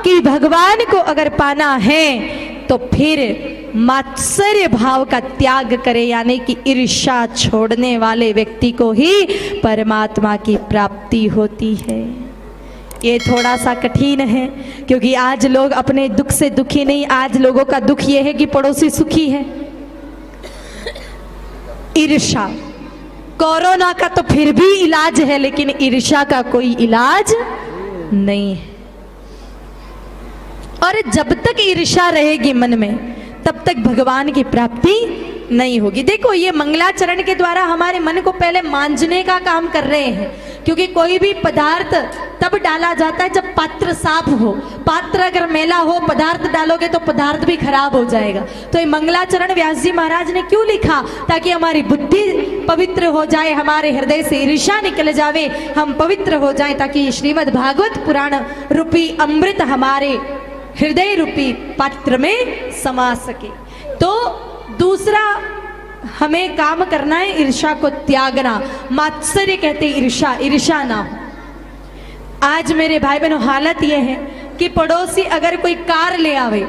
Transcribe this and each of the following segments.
कि भगवान को अगर पाना है तो फिर मात्सर्य भाव का त्याग करे, यानी कि ईर्ष्या छोड़ने वाले व्यक्ति को ही परमात्मा की प्राप्ति होती है। ये थोड़ा सा कठिन है, क्योंकि आज लोग अपने दुख से दुखी नहीं, आज लोगों का दुख ये है कि पड़ोसी सुखी है। ईर्ष्या, कोरोना का तो फिर भी इलाज है, लेकिन ईर्ष्या का कोई इलाज नहीं है। और जब तक ईर्ष्या रहेगी मन में, तब तक भगवान की प्राप्ति नहीं होगी। देखो, ये मंगलाचरण के द्वारा हमारे मन को पहले मांझने का काम कर रहे हैं, क्योंकि कोई भी पदार्थ तब डाला जाता है जब पात्र साफ हो। पात्र अगर मैला हो, पदार्थ डालोगे तो पदार्थ भी खराब हो जाएगा। तो ये मंगलाचरण व्यास जी महाराज ने क्यों लिखा? ताकि हमारी बुद्धि पवित्र हो जाए, हमारे हृदय से ईर्ष्या निकल जावे, हम पवित्र हो जाए, ताकि श्रीमद् भागवत पुराण रूपी अमृत हमारे हृदय रूपी पात्र में समा सके। तो दूसरा हमें काम करना है ईर्ष्या को त्यागना। मात्सर्य कहते ईर्ष्या, ईर्ष्या ना हो। आज मेरे भाई बहनों हालत यह है कि पड़ोसी अगर कोई कार ले आवे,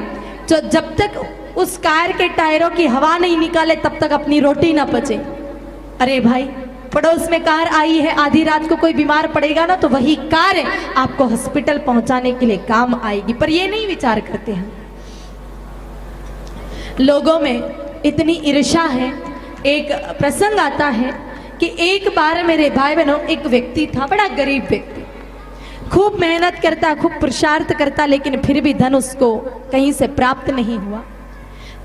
तो जब तक उस कार के टायरों की हवा नहीं निकाले तब तक अपनी रोटी ना पचे। अरे भाई, पड़ोस में कार आई है, आधी रात को कोई बीमार पड़ेगा ना, तो वही कार आपको हॉस्पिटल पहुंचाने के लिए काम आएगी। पर ये नहीं विचार करते हैं। लोगों में इतनी ईर्ष्या है। एक प्रसंग आता है कि एक बार मेरे भाई बहनों, एक व्यक्ति था, बड़ा गरीब व्यक्ति, खूब मेहनत करता, खूब पुरुषार्थ करता, लेकिन फिर भी धन उसको कहीं से प्राप्त नहीं हुआ।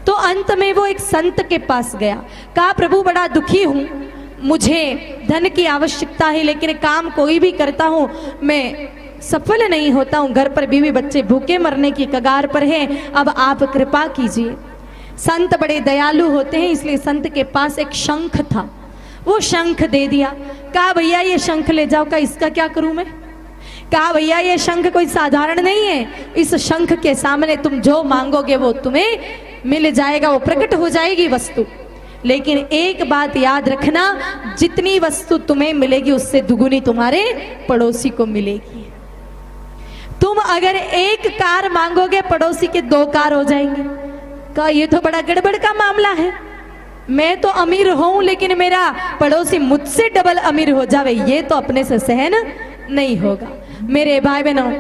तो अंत में वो एक संत के पास गया, कहा प्रभु बड़ा दुखी हूं, मुझे धन की आवश्यकता है, लेकिन काम कोई भी करता हूं मैं सफल नहीं होता हूं, घर पर बीवी बच्चे भूखे मरने की कगार पर हैं, अब आप कृपा कीजिए। संत बड़े दयालु होते हैं, इसलिए संत के पास एक शंख था, वो शंख दे दिया। कहा भैया ये शंख ले जाओ। का इसका क्या करूं मैं? कहा भैया ये शंख कोई साधारण नहीं है, इस शंख के सामने तुम जो मांगोगे वो तुम्हें मिल जाएगा, वो प्रकट हो जाएगी वस्तु। लेकिन एक बात याद रखना, जितनी वस्तु तुम्हें मिलेगी उससे दुगुनी तुम्हारे पड़ोसी को मिलेगी। तुम अगर एक कार मांगोगे, पड़ोसी के 2 कार हो जाएंगे। कहा ये तो बड़ा गड़बड़ का मामला है, मैं तो अमीर हूं लेकिन मेरा पड़ोसी मुझसे डबल अमीर हो जावे, ये तो अपने से सहन नहीं होगा। मेरे भाई बहनों,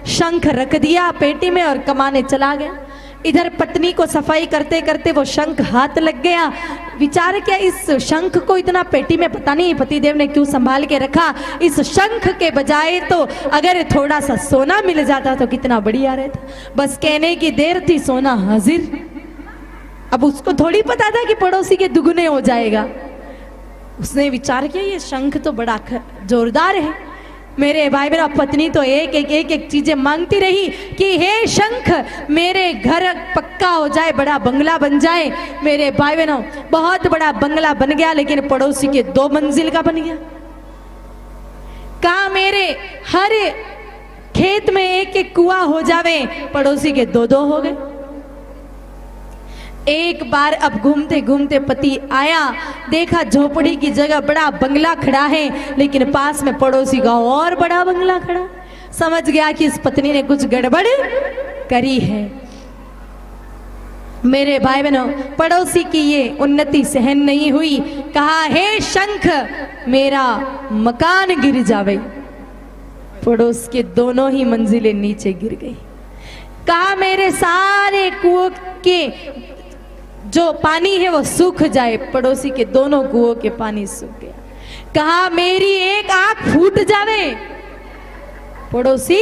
शंख रख दिया पेटी में और कमाने चला गया। इधर पत्नी को सफाई करते करते वो शंख हाथ लग गया। विचार किया, इस शंख को इतना पेटी में पता नहीं पतिदेव ने क्यों संभाल के रखा। इस शंख के बजाय तो अगर थोड़ा सा सोना मिल जाता तो कितना बढ़िया रहता। बस कहने की देर थी, सोना हाजिर। अब उसको थोड़ी पता था कि पड़ोसी के दुगने हो जाएगा। उसने विचार किया ये शंख तो बड़ा जोरदार है। मेरे भाई बहनों, पत्नी तो एक चीजें मांगती रही कि हे शंख मेरे घर पक्का हो जाए, बड़ा बंगला बन जाए। मेरे भाई बहनों, बहुत बड़ा बंगला बन गया, लेकिन पड़ोसी के 2 मंजिल का बन गया। कहा मेरे हर खेत में एक कुआं हो जावे, पड़ोसी के 2 हो गए। एक बार अब घूमते घूमते पति आया, देखा झोपड़ी की जगह बड़ा बंगला खड़ा है, लेकिन पास में पड़ोसी का और बड़ा बंगला खड़ा। समझ गया कि इस पत्नी ने कुछ गड़बड़ करी है। मेरे भाई बहनों, पड़ोसी की ये उन्नति सहन नहीं हुई। कहा हे शंख मेरा मकान गिर जावे। पड़ोस के दोनों ही मंजिलें नीचे गिर गई। कहा मेरे सारे कुओं के जो पानी है वो सूख जाए। पड़ोसी के दोनों कुओं के पानी सूख गया। कहा मेरी एक आंख फूट जावे। पड़ोसी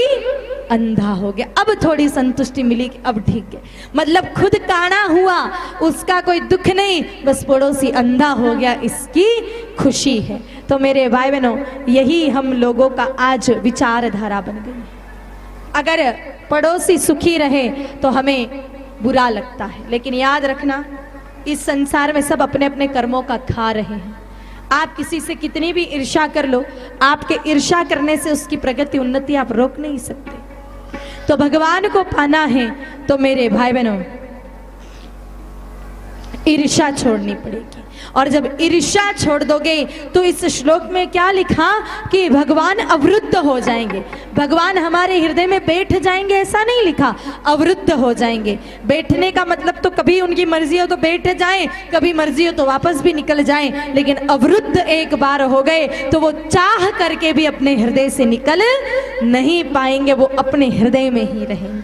अंधा हो गया। अब थोड़ी संतुष्टि मिली कि अब ठीक है, मतलब खुद काना हुआ, उसका कोई दुख नहीं, बस पड़ोसी अंधा हो गया, इसकी खुशी है। तो मेरे भाई बहनों, यही हम लोगों का आज विचारधारा बन गई। अगर पड़ोसी सुखी रहे तो हमें बुरा लगता है, लेकिन याद रखना इस संसार में सब अपने अपने कर्मों का खा रहे हैं। आप किसी से कितनी भी ईर्ष्या कर लो, आपके ईर्ष्या करने से उसकी प्रगति उन्नति आप रोक नहीं सकते। तो भगवान को पाना है तो मेरे भाई बहनों ईर्ष्या छोड़नी पड़ेगी। और जब ईर्ष्या छोड़ दोगे तो इस श्लोक में क्या लिखा कि भगवान अवरुद्ध हो जाएंगे। भगवान हमारे हृदय में बैठ जाएंगे ऐसा नहीं लिखा, अवरुद्ध हो जाएंगे। बैठने का मतलब तो कभी उनकी मर्जी हो तो बैठ जाएं, कभी मर्जी हो तो वापस भी निकल जाएं, लेकिन अवरुद्ध एक बार हो गए तो वो चाह करके भी अपने हृदय से निकल नहीं पाएंगे, वो अपने हृदय में ही रहेंगे।